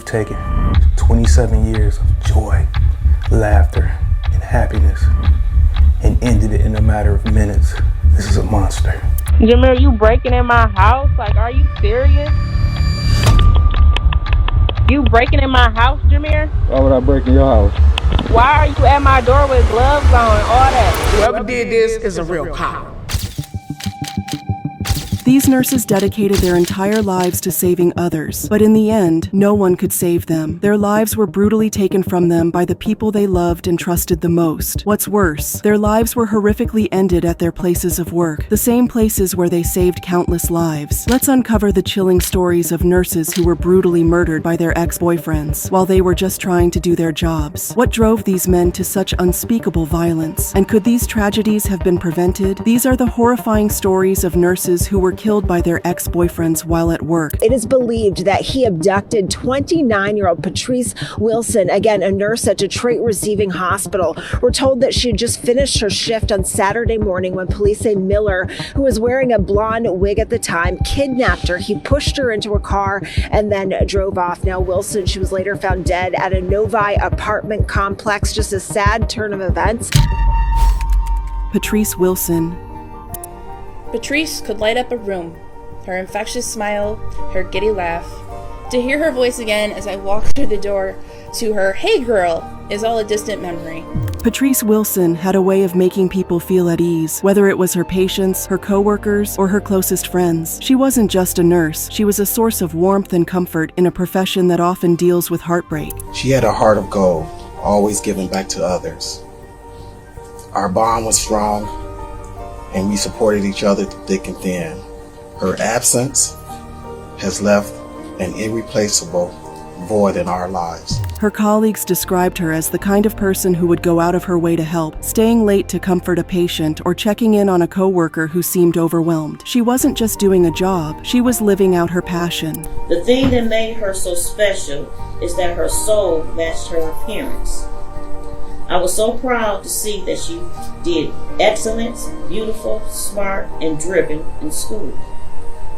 taken 27 years of joy, laughter, and happiness and ended it in a matter of minutes. This is a monster. Jameer, you breaking in my house? Like, are you serious? You breaking in my house, Jameer? Why would I break in your house? Why are you at my door with gloves on, all that? Whoever did this is a real cop. These nurses dedicated their entire lives to saving others, but in the end, no one could save them. Their lives were brutally taken from them by the people they loved and trusted the most. What's worse, their lives were horrifically ended at their places of work, the same places where they saved countless lives. Let's uncover the chilling stories of nurses who were brutally murdered by their ex-boyfriends while they were just trying to do their jobs. What drove these men to such unspeakable violence? And could these tragedies have been prevented? These are the horrifying stories of nurses who were killed by their ex-boyfriends while at work. It is believed that he abducted 29-year-old Patrice Wilson, again, a nurse at Detroit Receiving Hospital. We're told that she had just finished her shift on Saturday morning when police say Miller, who was wearing a blonde wig at the time, kidnapped her. He pushed her into a car and then drove off. Now, Wilson, she was later found dead at a Novi apartment complex. Just a sad turn of events. Patrice Wilson. Patrice could light up a room. Her infectious smile, her giddy laugh. To hear her voice again as I walked through the door to her, "Hey girl," is all a distant memory. Patrice Wilson had a way of making people feel at ease, whether it was her patients, her coworkers, or her closest friends. She wasn't just a nurse, she was a source of warmth and comfort in a profession that often deals with heartbreak. She had a heart of gold, always giving back to others. Our bond was strong, and we supported each other through thick and thin. Her absence has left an irreplaceable void in our lives. Her colleagues described her as the kind of person who would go out of her way to help, staying late to comfort a patient or checking in on a coworker who seemed overwhelmed. She wasn't just doing a job, she was living out her passion. The thing that made her so special is that her soul matched her appearance. I was so proud to see that she did excellence, beautiful, smart, and driven in school.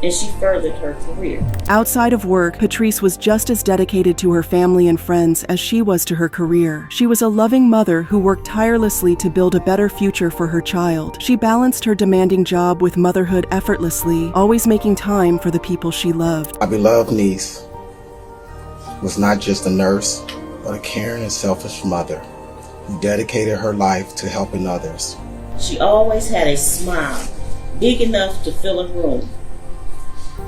And she furthered her career. Outside of work, Patrice was just as dedicated to her family and friends as she was to her career. She was a loving mother who worked tirelessly to build a better future for her child. She balanced her demanding job with motherhood effortlessly, always making time for the people she loved. My beloved niece was not just a nurse, but a caring and selfish mother who dedicated her life to helping others. She always had a smile, big enough to fill a room.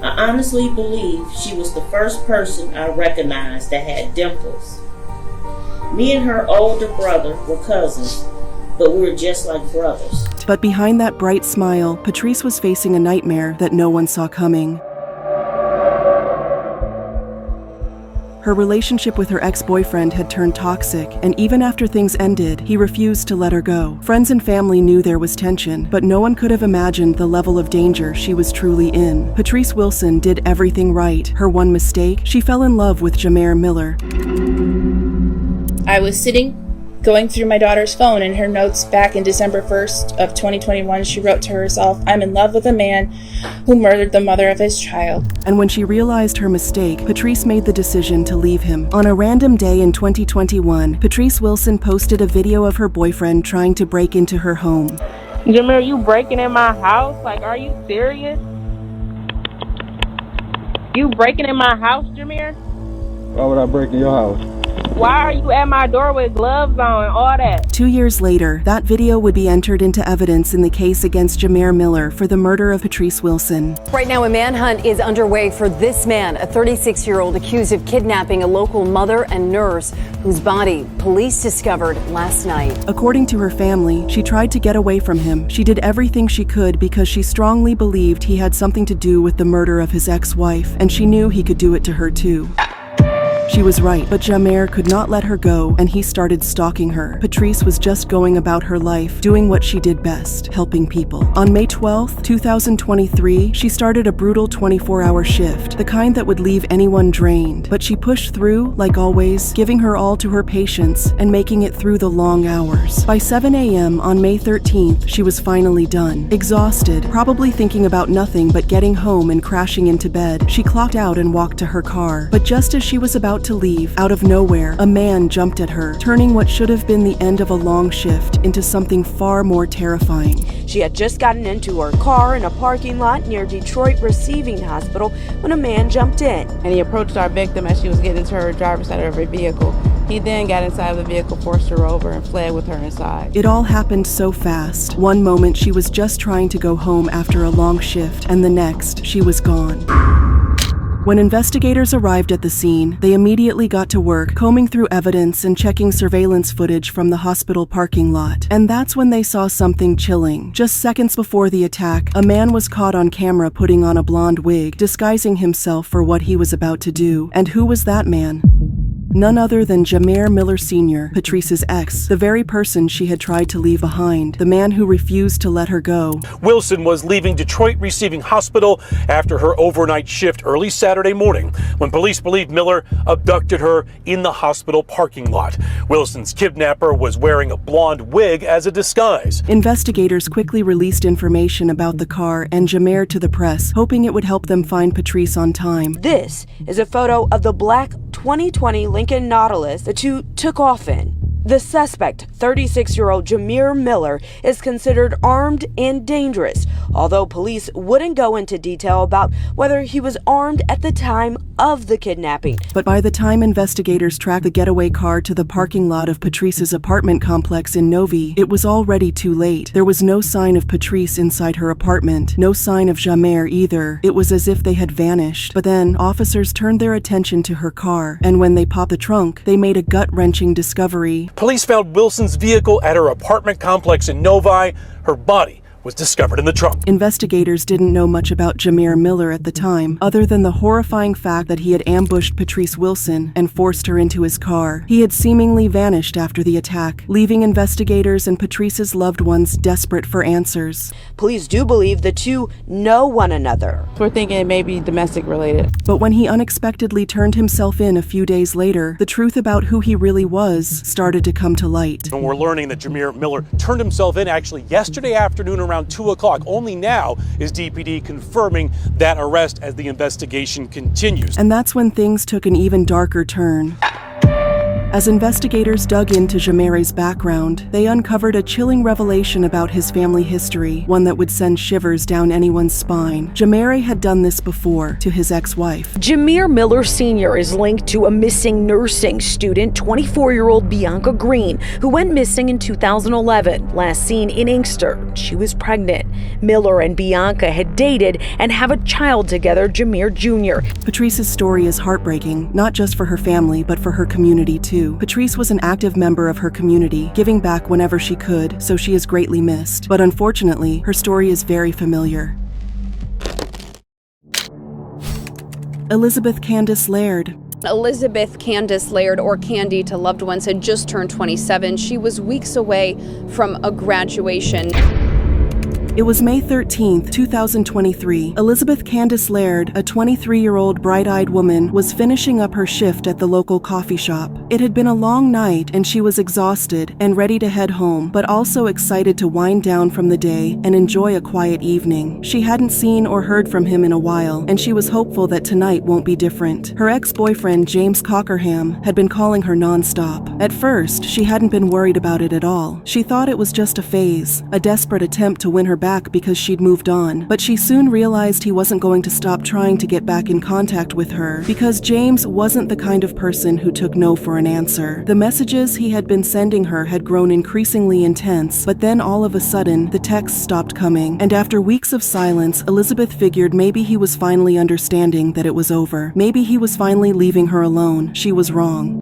I honestly believe she was the first person I recognized that had dimples. Me and her older brother were cousins, but we were just like brothers. But behind that bright smile, Patrice was facing a nightmare that no one saw coming. Her relationship with her ex-boyfriend had turned toxic, and even after things ended, he refused to let her go. Friends and family knew there was tension, but no one could have imagined the level of danger she was truly in. Patrice Wilson did everything right. Her one mistake, she fell in love with Jameer Miller. I was sitting, going through my daughter's phone and her notes back in December 1st of 2021. She wrote to herself, "I'm in love with a man who murdered the mother of his child." And when she realized her mistake, Patrice made the decision to leave him. On a random day in 2021, Patrice Wilson posted a video of her boyfriend trying to break into her home. Jameer, you breaking in my house? Like, are you serious? You breaking in my house, Jameer? Why would I break in your house? Why are you at my door with gloves on, all that? 2 years later, that video would be entered into evidence in the case against Jameer Miller for the murder of Patrice Wilson. Right now, a manhunt is underway for this man, a 36-year-old accused of kidnapping a local mother and nurse whose body police discovered last night. According to her family, she tried to get away from him. She did everything she could because she strongly believed he had something to do with the murder of his ex-wife, and she knew he could do it to her too. She was right, but Jameer could not let her go, and he started stalking her. Patrice was just going about her life, doing what she did best, helping people. On May 12, 2023, she started a brutal 24-hour shift, the kind that would leave anyone drained. But she pushed through, like always, giving her all to her patients and making it through the long hours. By 7 a.m. on May 13th, she was finally done. Exhausted, probably thinking about nothing but getting home and crashing into bed, she clocked out and walked to her car. But just as she was about about to leave, out of nowhere, a man jumped at her, turning what should have been the end of a long shift into something far more terrifying. She had just gotten into her car in a parking lot near Detroit Receiving Hospital when a man jumped in. And he approached our victim as she was getting into her driver's side of her vehicle. He then got inside of the vehicle, forced her over, and fled with her inside. It all happened so fast. One moment she was just trying to go home after a long shift, and the next she was gone. When investigators arrived at the scene, they immediately got to work combing through evidence and checking surveillance footage from the hospital parking lot. And that's when they saw something chilling. Just seconds before the attack, a man was caught on camera putting on a blonde wig, disguising himself for what he was about to do. And who was that man? None other than Jameer Miller Sr., Patrice's ex, the very person she had tried to leave behind, the man who refused to let her go. Wilson was leaving Detroit Receiving Hospital after her overnight shift early Saturday morning when police believe Miller abducted her in the hospital parking lot. Wilson's kidnapper was wearing a blonde wig as a disguise. Investigators quickly released information about the car and Jameer to the press, hoping it would help them find Patrice on time. This is a photo of the black 2020 Lincoln Nautilus the two took off in. The suspect, 36-year-old Jameer Miller, is considered armed and dangerous, although police wouldn't go into detail about whether he was armed at the time of the kidnapping. But by the time investigators tracked the getaway car to the parking lot of Patrice's apartment complex in Novi, it was already too late. There was no sign of Patrice inside her apartment, no sign of Jameer either. It was as if they had vanished. But then, officers turned their attention to her car, and when they popped the trunk, they made a gut-wrenching discovery. Police found Wilson's vehicle at her apartment complex in Novi. Her body was discovered in the trunk. Investigators didn't know much about Jameer Miller at the time, other than the horrifying fact that he had ambushed Patrice Wilson and forced her into his car. He had seemingly vanished after the attack, leaving investigators and Patrice's loved ones desperate for answers. Police do believe the two know one another. We're thinking it may be domestic related. But when he unexpectedly turned himself in a few days later, the truth about who he really was started to come to light. And we're learning that Jameer Miller turned himself in actually yesterday afternoon around 2 o'clock. Only now is DPD confirming that arrest as the investigation continues. And that's when things took an even darker turn. As investigators dug into Jameer's background, they uncovered a chilling revelation about his family history, one that would send shivers down anyone's spine. Jameer had done this before to his ex-wife. Jameer Miller Sr. is linked to a missing nursing student, 24-year-old Bianca Green, who went missing in 2011, last seen in Inkster. She was pregnant. Miller and Bianca had dated and have a child together, Jameer Jr. Patrice's story is heartbreaking, not just for her family, but for her community too. Patrice was an active member of her community, giving back whenever she could, so she is greatly missed. But unfortunately, her story is very familiar. Elizabeth Candace Laird. Elizabeth Candace Laird, or Candy to loved ones, had just turned 27. She was weeks away from a graduation. It was May 13th, 2023. Elizabeth Candace Laird, a 23-year-old bright-eyed woman, was finishing up her shift at the local coffee shop. It had been a long night, and she was exhausted and ready to head home, but also excited to wind down from the day and enjoy a quiet evening. She hadn't seen or heard from him in a while, and she was hopeful that tonight won't be different. Her ex-boyfriend, James Cockerham, had been calling her nonstop. At first, she hadn't been worried about it at all. She thought it was just a phase, a desperate attempt to win her back because she'd moved on. But she soon realized he wasn't going to stop trying to get back in contact with her, because James wasn't the kind of person who took no for an answer. The messages he had been sending her had grown increasingly intense, but then all of a sudden, the texts stopped coming, and after weeks of silence, Elizabeth figured maybe he was finally understanding that it was over. Maybe he was finally leaving her alone. She was wrong.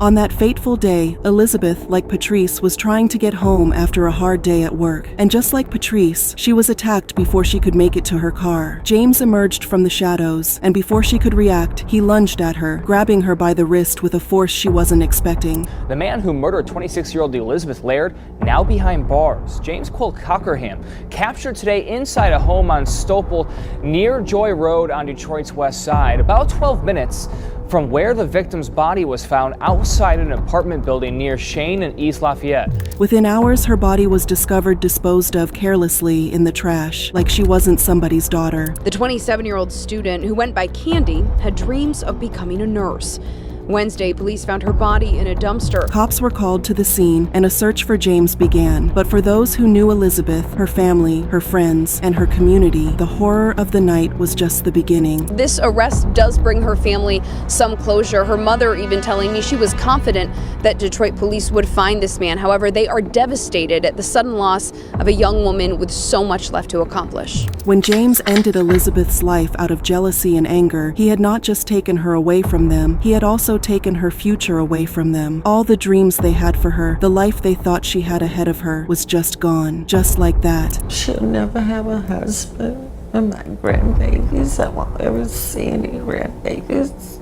On that fateful day, Elizabeth, like Patrice, was trying to get home after a hard day at work. And just like Patrice, she was attacked before she could make it to her car. James emerged from the shadows, and before she could react, he lunged at her, grabbing her by the wrist with a force she wasn't expecting. The man who murdered 26-year-old Elizabeth Laird, now behind bars. James Cockerham, captured today inside a home on Stopel near Joy Road on Detroit's west side, about 12 minutes from where the victim's body was found outside an apartment building near Shane and East Lafayette. Within hours, her body was discovered disposed of carelessly in the trash, like she wasn't somebody's daughter. The 27-year-old student, who went by Candy, had dreams of becoming a nurse. Wednesday, police found her body in a dumpster. Cops were called to the scene and a search for James began. But for those who knew Elizabeth, her family, her friends, and her community, the horror of the night was just the beginning. This arrest does bring her family some closure. Her mother even telling me she was confident that Detroit police would find this man. However, they are devastated at the sudden loss of a young woman with so much left to accomplish. When James ended Elizabeth's life out of jealousy and anger, he had not just taken her away from them, he had also taken her future away from them. All the dreams they had for her, the life they thought she had ahead of her, was just gone, just like that. She'll never have a husband and my grandbabies. I won't ever see any grandbabies.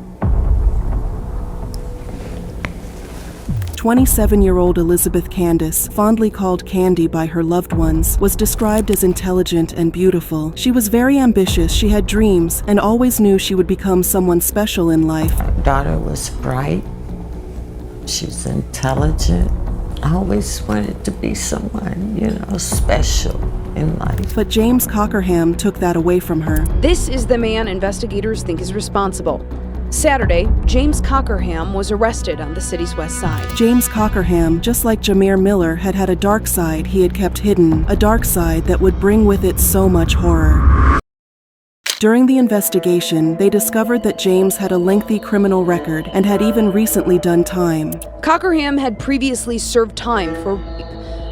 27-year-old Elizabeth Candace, fondly called Candy by her loved ones, was described as intelligent and beautiful. She was very ambitious, she had dreams, and always knew she would become someone special in life. My daughter was bright. She was intelligent. I always wanted to be someone, special in life. But James Cockerham took that away from her. This is the man investigators think is responsible. Saturday, James Cockerham was arrested on the city's west side. James Cockerham, just like Jamir Miller, had had a dark side he had kept hidden, a dark side that would bring with it so much horror. During the investigation, they discovered that James had a lengthy criminal record and had even recently done time. Cockerham had previously served time for rape.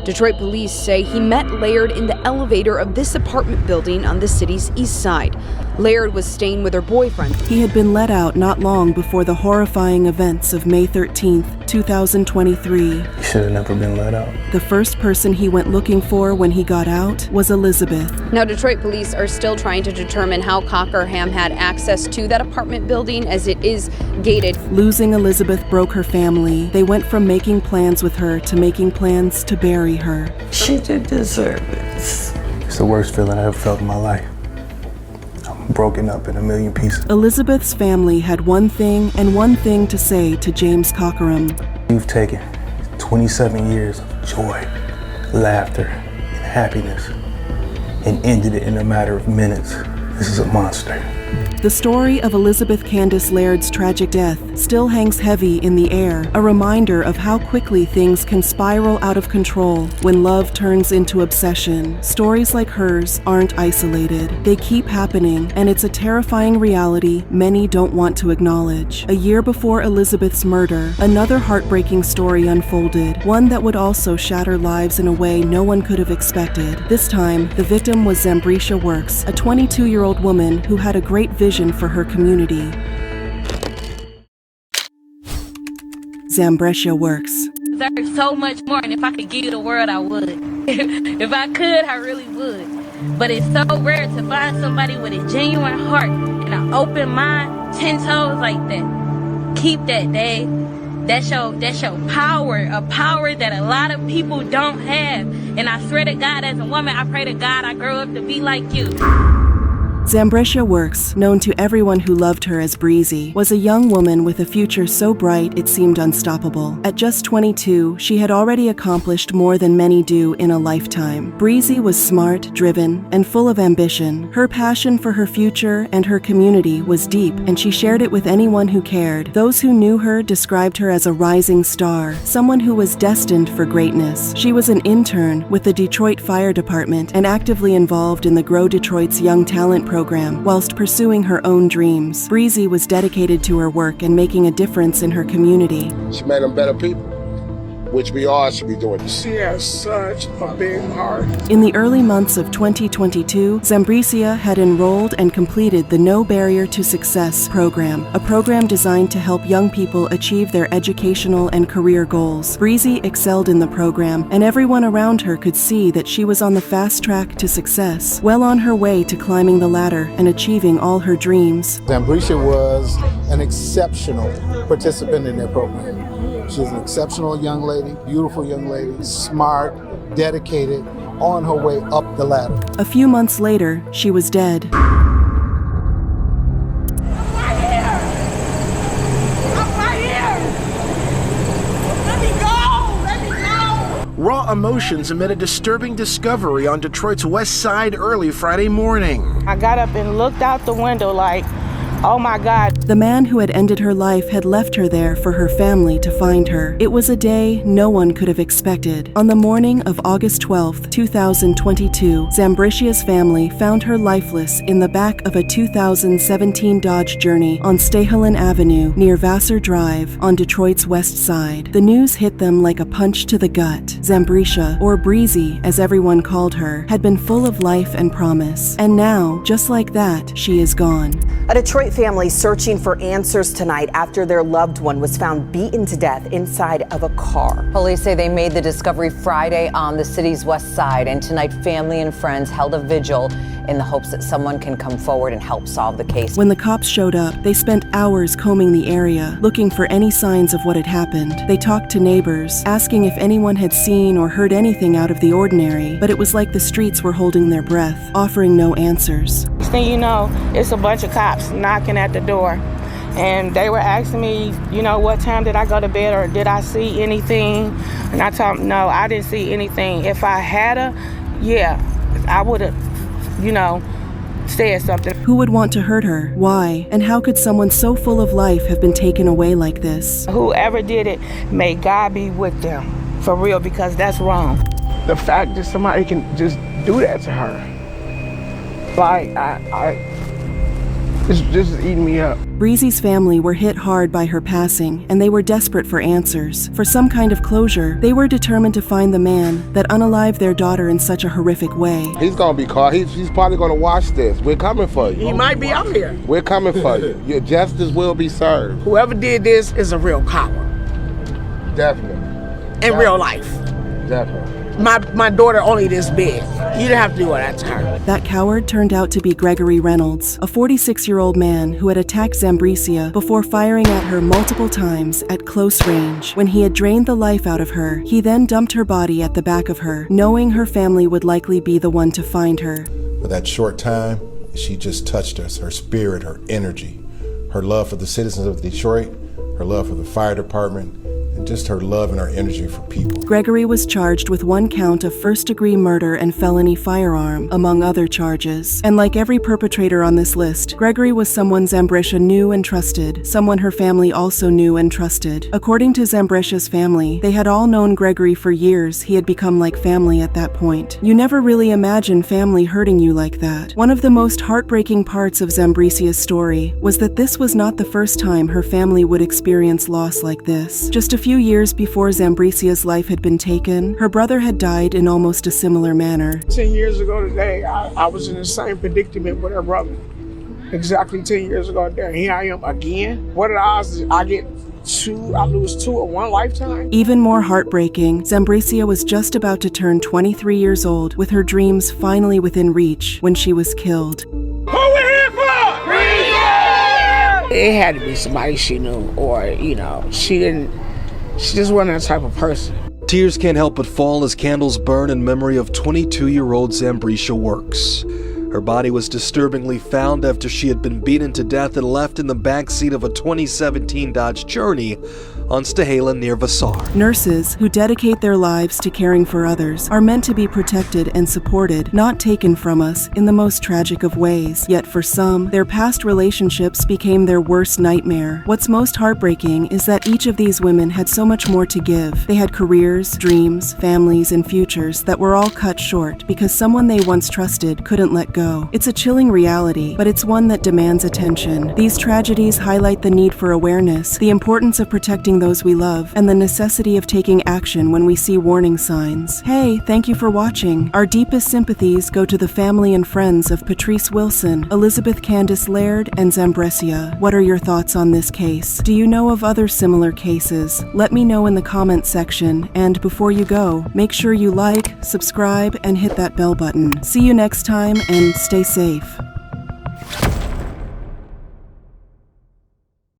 Detroit police say he met Laird in the elevator of this apartment building on the city's east side. Laird was staying with her boyfriend. He had been let out not long before the horrifying events of May 13th, 2023. He should have never been let out. The first person he went looking for when he got out was Elizabeth. Now, Detroit police are still trying to determine how Cockerham had access to that apartment building, as it is gated. Losing Elizabeth broke her family. They went from making plans with her to making plans to bury her. She didn't deserve this. It's the worst feeling I ever felt in my life. I'm broken up in a million pieces. Elizabeth's family had one thing to say to James Cockerham. You've taken 27 years of joy, laughter, and happiness and ended it in a matter of minutes. This is a monster. The story of Elizabeth Candace Laird's tragic death still hangs heavy in the air, a reminder of how quickly things can spiral out of control when love turns into obsession. Stories like hers aren't isolated. They keep happening, and it's a terrifying reality many don't want to acknowledge. A year before Elizabeth's murder, another heartbreaking story unfolded, one that would also shatter lives in a way no one could have expected. This time, the victim was Zambrisha Works, a 22-year-old woman who had a great vision for her community. Zambrisha Works. There's so much more, and if I could give you the world, I would. If I could, I really would. But it's so rare to find somebody with a genuine heart and an open mind, 10 toes like that. Keep that, Dave. That's your power, a power that a lot of people don't have. And I swear to God, as a woman, I pray to God I grow up to be like you. Zambrisha Works, known to everyone who loved her as Breezy, was a young woman with a future so bright it seemed unstoppable. At just 22, she had already accomplished more than many do in a lifetime. Breezy was smart, driven, and full of ambition. Her passion for her future and her community was deep, and she shared it with anyone who cared. Those who knew her described her as a rising star, someone who was destined for greatness. She was an intern with the Detroit Fire Department and actively involved in the Grow Detroit's Young Talent program whilst pursuing her own dreams. Breezy was dedicated to her work and making a difference in her community. She made them better people, which we all should be doing. She has such a big heart. In the early months of 2022, Zambrisha had enrolled and completed the No Barrier to Success program, a program designed to help young people achieve their educational and career goals. Breezy excelled in the program, and everyone around her could see that she was on the fast track to success, well on her way to climbing the ladder and achieving all her dreams. Zambrisha was an exceptional participant in their program. She's an exceptional young lady, beautiful young lady, smart, dedicated, on her way up the ladder. A few months later, she was dead. Raw emotions amid a disturbing discovery on Detroit's west side early Friday morning. I got up and looked out the window like, Oh my God. The man who had ended her life had left her there for her family to find her. It was a day no one could have expected. On the morning of August 12, 2022, Zambricia's family found her lifeless in the back of a 2017 Dodge Journey on Stahelin Avenue near Vassar Drive on Detroit's west side. The news hit them like a punch to the gut. Zambricia, or Breezy as everyone called her, had been full of life and promise. And now, just like that, she is gone. A Detroit family searching for answers tonight after their loved one was found beaten to death inside of a car. Police say they made the discovery Friday on the city's west side, and tonight family and friends held a vigil in the hopes that someone can come forward and help solve the case. When the cops showed up, they spent hours combing the area, looking for any signs of what had happened. They talked to neighbors, asking if anyone had seen or heard anything out of the ordinary, but it was like the streets were holding their breath, offering no answers. Next thing you know, it's a bunch of cops knocking at the door. And they were asking me, what time did I go to bed or did I see anything? And I told them, no, I didn't see anything. If I had I would have, said something. Who would want to hurt her? Why? And how could someone so full of life have been taken away like this? Whoever did it, may God be with them. For real, because that's wrong. The fact that somebody can just do that to her. Like, it's just eating me up. Breezy's family were hit hard by her passing, and they were desperate for answers. For some kind of closure, they were determined to find the man that unalived their daughter in such a horrific way. He's gonna be caught. He's probably gonna watch this. We're coming for you. He might be out here. We're coming for you. Your justice will be served. Whoever did this is a real coward. Definitely. In real life. Definitely. My daughter only this big. You didn't have to do all that to her. That coward turned out to be Gregory Reynolds, a 46-year-old man who had attacked Zambricia before firing at her multiple times at close range. When he had drained the life out of her, he then dumped her body at the back of her, knowing her family would likely be the one to find her. For that short time, she just touched us, her spirit, her energy, her love for the citizens of Detroit, her love for the fire department, and just her love and her energy for people. Gregory was charged with 1 count of first-degree murder and felony firearm, among other charges. And like every perpetrator on this list, Gregory was someone Zambricia knew and trusted, someone her family also knew and trusted. According to Zambricia's family, they had all known Gregory for years. He had become like family at that point. You never really imagine family hurting you like that. One of the most heartbreaking parts of Zambricia's story was that this was not the first time her family would experience loss like this. Just a few years before Zambricia's life had been taken, her brother had died in almost a similar manner. 10 years ago today, I was in the same predicament with her brother. Exactly 10 years ago today. Here I am again. What are the odds that I lose 2 in one lifetime? Even more heartbreaking, Zambricia was just about to turn 23 years old, with her dreams finally within reach, when she was killed. Who we here for? It had to be somebody she knew, or, she just wasn't that type of person. Tears can't help but fall as candles burn in memory of 22-year-old Zambricia Works. Her body was disturbingly found after she had been beaten to death and left in the backseat of a 2017 Dodge Journey on Stahelin near Vassar. Nurses who dedicate their lives to caring for others are meant to be protected and supported, not taken from us in the most tragic of ways. Yet for some, their past relationships became their worst nightmare. What's most heartbreaking is that each of these women had so much more to give. They had careers, dreams, families, and futures that were all cut short because someone they once trusted couldn't let go. It's a chilling reality, but it's one that demands attention. These tragedies highlight the need for awareness, the importance of protecting those we love, and the necessity of taking action when we see warning signs. Hey, thank you for watching. Our deepest sympathies go to the family and friends of Patrice Wilson, Elizabeth Candace Laird, and Zambricia. What are your thoughts on this case? Do you know of other similar cases? Let me know in the comments section, and before you go, make sure you like, subscribe, and hit that bell button. See you next time, and stay safe.